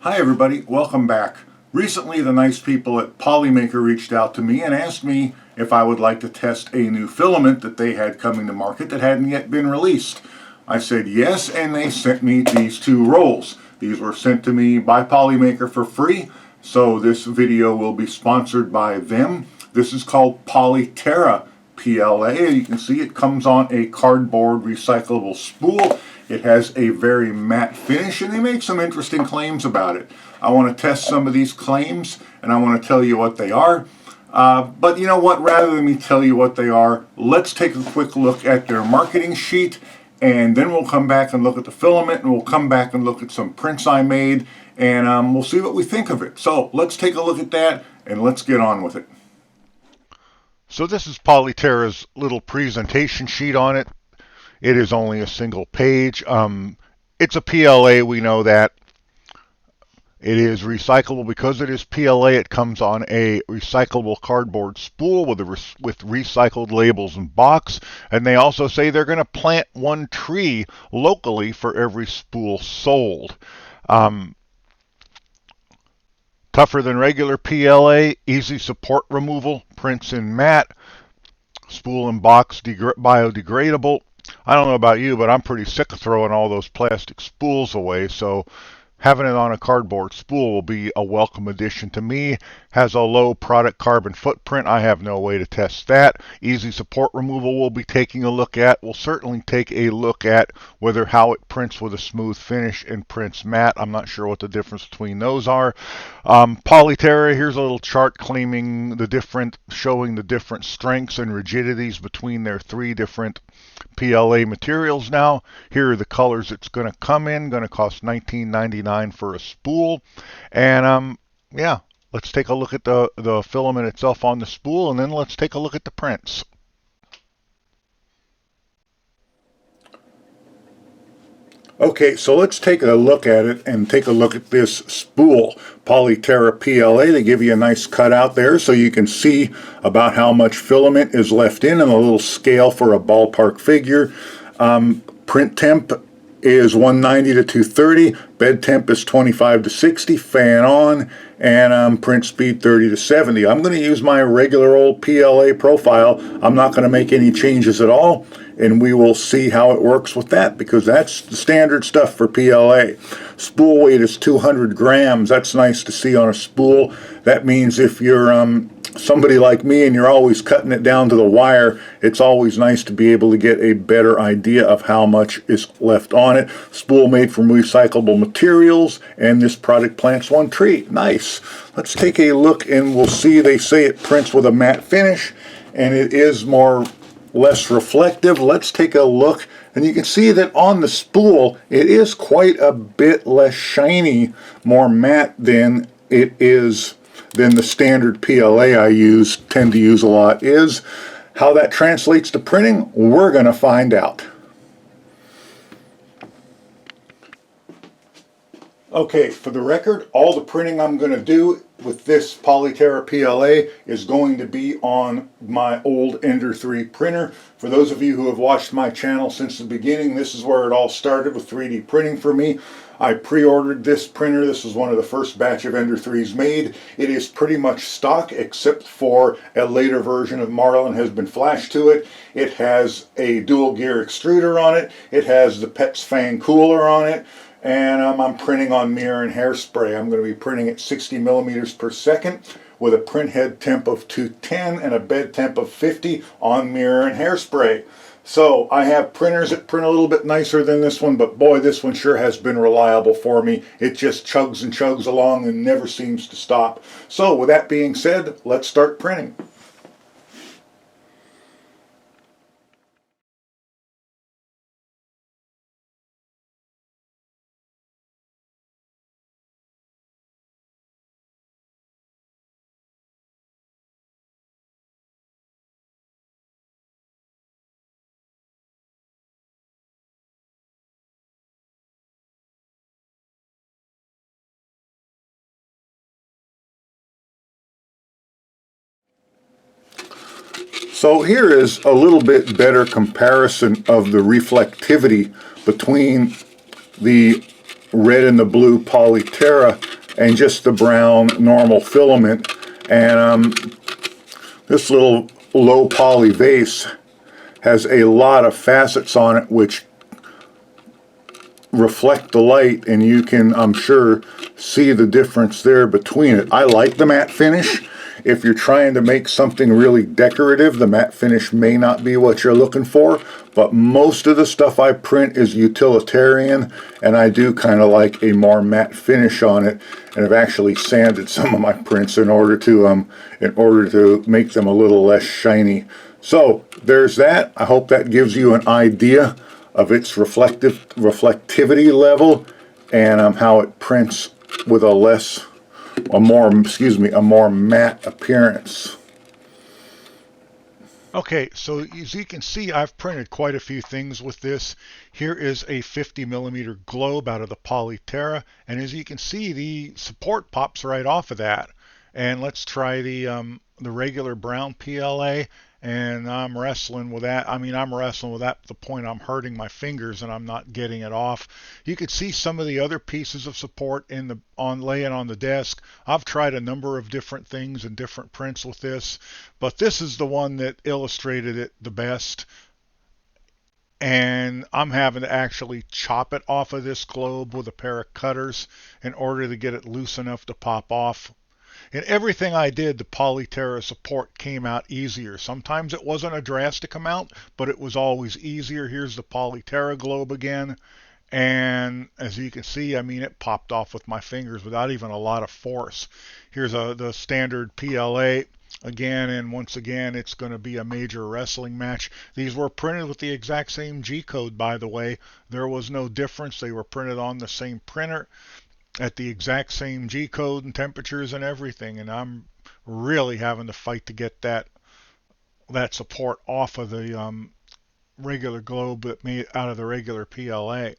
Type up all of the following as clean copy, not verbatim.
Hi everybody, welcome back. Recently the nice people at Polymaker reached out to me and asked me if I would like to test a new filament that they had coming to market that hadn't yet been released. I said yes, and they sent me these two rolls. These were sent to me by Polymaker for free, so this video will be sponsored by them. This is called PolyTerra PLA. You can see it comes on a cardboard recyclable spool. It has a very matte finish, and they make some interesting claims about it. I want to test some of these claims, and I want to tell you what they are. But you know what? Rather than me tell you what they are, let's take a quick look at their marketing sheet, and then we'll come back and look at the filament, and we'll come back and look at some prints I made, and we'll see what we think of it. So let's take a look at that, and let's get on with it. So this is PolyTerra's little presentation sheet on it. It is only a single page. It's a PLA, we know that. It is recyclable. Because it is PLA, it comes on a recyclable cardboard spool with recycled labels and box. And they also say they're going to plant one tree locally for every spool sold. Tougher than regular PLA, easy support removal, prints in matte, spool and box biodegradable. I don't know about you, but I'm pretty sick of throwing all those plastic spools away, so having it on a cardboard spool will be a welcome addition to me. Has a low product carbon footprint. I have no way to test that. Easy support removal we'll be taking a look at. We'll certainly take a look at how it prints with a smooth finish and prints matte. I'm not sure what the difference between those are. PolyTerra, here's a little chart showing the different strengths and rigidities between their three different PLA materials now. Here are the colors it's going to come in. Going to cost $19.99 for a spool. And yeah, let's take a look at the filament itself on the spool, and then let's take a look at the prints. Okay, so let's take a look at it and take a look at this spool, PolyTerra PLA. They give you a nice cutout there so you can see about how much filament is left in and a little scale for a ballpark figure. Print temp is 190 to 230, bed temp is 25 to 60, fan on, and print speed 30 to 70. I'm going to use my regular old PLA profile. I'm not going to make any changes at all, and we will see how it works with that, because that's the standard stuff for PLA. Spool weight is 200 grams. That's nice to see on a spool. That means if you're somebody like me and you're always cutting it down to the wire, it's always nice to be able to get a better idea of how much is left on it. Spool made from recyclable materials, and this product plants one tree. Nice. Let's take a look and we'll see. They say it prints with a matte finish, and it is less reflective. Let's take a look, and you can see that on the spool it is quite a bit less shiny, more matte than it is than the standard PLA I tend to use a lot. Is how that translates to printing, we're going to find out. Okay, for the record, all the printing I'm going to do with this PolyTerra PLA is going to be on my old Ender 3 printer. For those of you who have watched my channel since the beginning, this is where it all started with 3D printing for me. I pre-ordered this printer. This was one of the first batch of Ender 3s made. It is pretty much stock, except for a later version of Marlin has been flashed to it. It has a dual gear extruder on it. It has the PETS fan cooler on it. And I'm printing on mirror and hairspray. I'm going to be printing at 60 millimeters per second with a print head temp of 210 and a bed temp of 50 on mirror and hairspray. So I have printers that print a little bit nicer than this one, but boy, this one sure has been reliable for me. It just chugs and chugs along and never seems to stop. So with that being said, let's start printing. So here is a little bit better comparison of the reflectivity between the red and the blue PolyTerra and just the brown normal filament. And this little low poly vase has a lot of facets on it which reflect the light, and you can, I'm sure, see the difference there between it. I like the matte finish. If you're trying to make something really decorative, the matte finish may not be what you're looking for, but most of the stuff I print is utilitarian, and I do kind of like a more matte finish on it, and I've actually sanded some of my prints in order to make them a little less shiny. So there's that. I hope that gives you an idea of its reflectivity level and how it prints with a more matte appearance. Okay, so as you can see, I've printed quite a few things with this. Here is a 50mm globe out of the PolyTerra, and as you can see, the support pops right off of that. And let's try the regular brown PLA, and I'm wrestling with that. I'm wrestling with that to the point I'm hurting my fingers and I'm not getting it off. You could see some of the other pieces of support laying on the desk. I've tried a number of different things and different prints with this, but this is the one that illustrated it the best. And I'm having to actually chop it off of this globe with a pair of cutters in order to get it loose enough to pop off. In everything I did, the PolyTerra support came out easier. Sometimes it wasn't a drastic amount, but it was always easier. Here's the PolyTerra globe again. And as you can see, it popped off with my fingers without even a lot of force. Here's the standard PLA again, and once again, it's going to be a major wrestling match. These were printed with the exact same G-code, by the way. There was no difference. They were printed on the same printer at the exact same G-code and temperatures and everything, and I'm really having to fight to get that support off of the regular globe that made out of the regular PLA.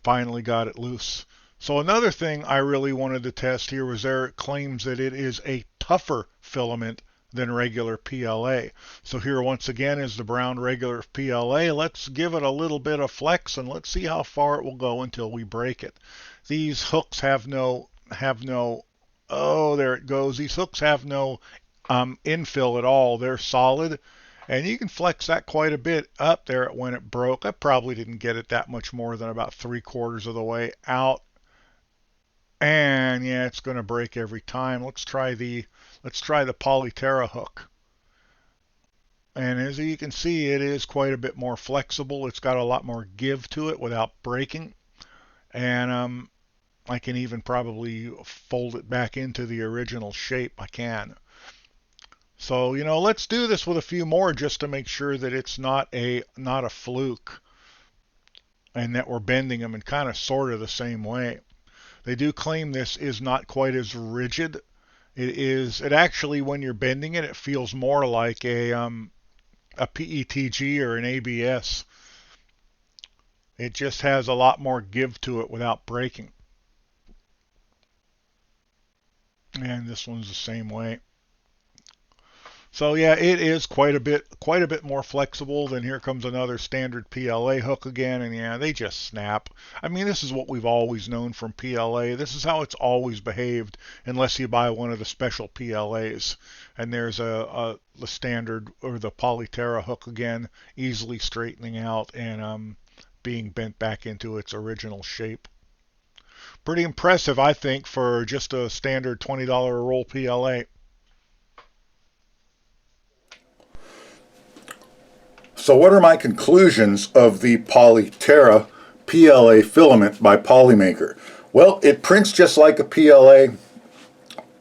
Finally got it loose. So another thing I really wanted to test here was it claims that it is a tougher filament than regular PLA. So here once again is the brown regular PLA. Let's give it a little bit of flex and let's see how far it will go until we break it. These hooks have no, oh, there it goes. These hooks have no infill at all. They're solid. And you can flex that quite a bit up there when it broke. I probably didn't get it that much more than about 3/4 of the way out. And yeah, it's going to break every time. Let's try the PolyTerra hook. And as you can see, it is quite a bit more flexible. It's got a lot more give to it without breaking. And I can even probably fold it back into the original shape. I can. So, let's do this with a few more just to make sure that it's not a fluke and that we're bending them in kind of sort of the same way. They do claim this is not quite as rigid. It actually, when you're bending it, it feels more like a PETG or an ABS. It just has a lot more give to it without breaking. And this one's the same way. So yeah, it is quite a bit more flexible. Then here comes another standard PLA hook again, and yeah, they just snap. This is what we've always known from PLA. This is how it's always behaved, unless you buy one of the special PLAs. And there's the standard or the PolyTerra hook again, easily straightening out and being bent back into its original shape. Pretty impressive, I think, for just a standard $20 roll PLA. So what are my conclusions of the PolyTerra PLA filament by Polymaker? Well, it prints just like a PLA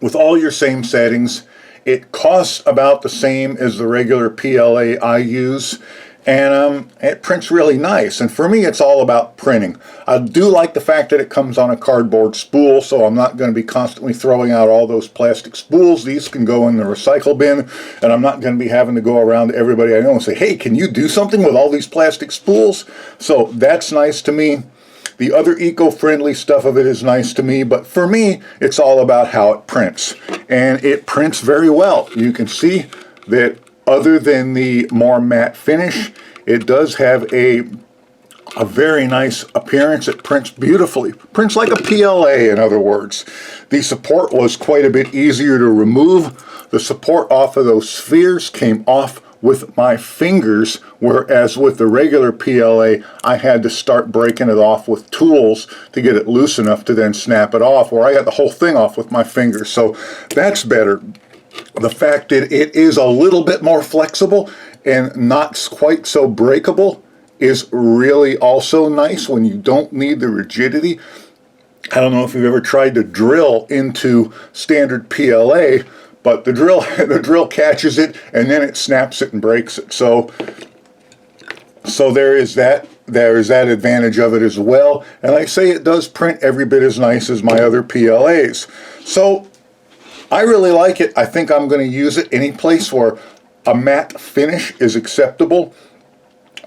with all your same settings. It costs about the same as the regular PLA I use, and it prints really nice. And for me, it's all about printing. I do like the fact that it comes on a cardboard spool, so I'm not going to be constantly throwing out all those plastic spools. These can go in the recycle bin, and I'm not going to be having to go around to everybody I know and say, hey, can you do something with all these plastic spools? So that's nice to me. The other eco-friendly stuff of it is nice to me, but for me, it's all about how it prints. And it prints very well. You can see that other than the more matte finish, it does have a a very nice appearance. It prints beautifully. Prints like a PLA, in other words. The support was quite a bit easier to remove. The support off of those spheres came off with my fingers, whereas with the regular PLA, I had to start breaking it off with tools to get it loose enough to then snap it off, where I got the whole thing off with my fingers. So that's better. The fact that it is a little bit more flexible and not quite so breakable is really also nice when you don't need the rigidity. I don't know if you've ever tried to drill into standard PLA, but the drill catches it and then it snaps it and breaks it. So there is that advantage of it as well. And like I say, it does print every bit as nice as my other PLAs. So I really like it. I think I'm going to use it any place where a matte finish is acceptable,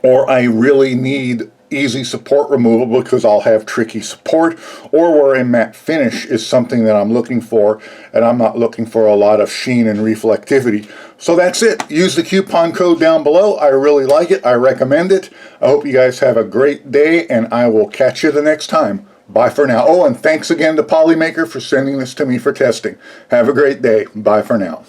or I really need easy support removal because I'll have tricky support, or where a matte finish is something that I'm looking for, and I'm not looking for a lot of sheen and reflectivity. So that's it. Use the coupon code down below. I really like it. I recommend it. I hope you guys have a great day, and I will catch you the next time. Bye for now. Oh, and thanks again to Polymaker for sending this to me for testing. Have a great day. Bye for now.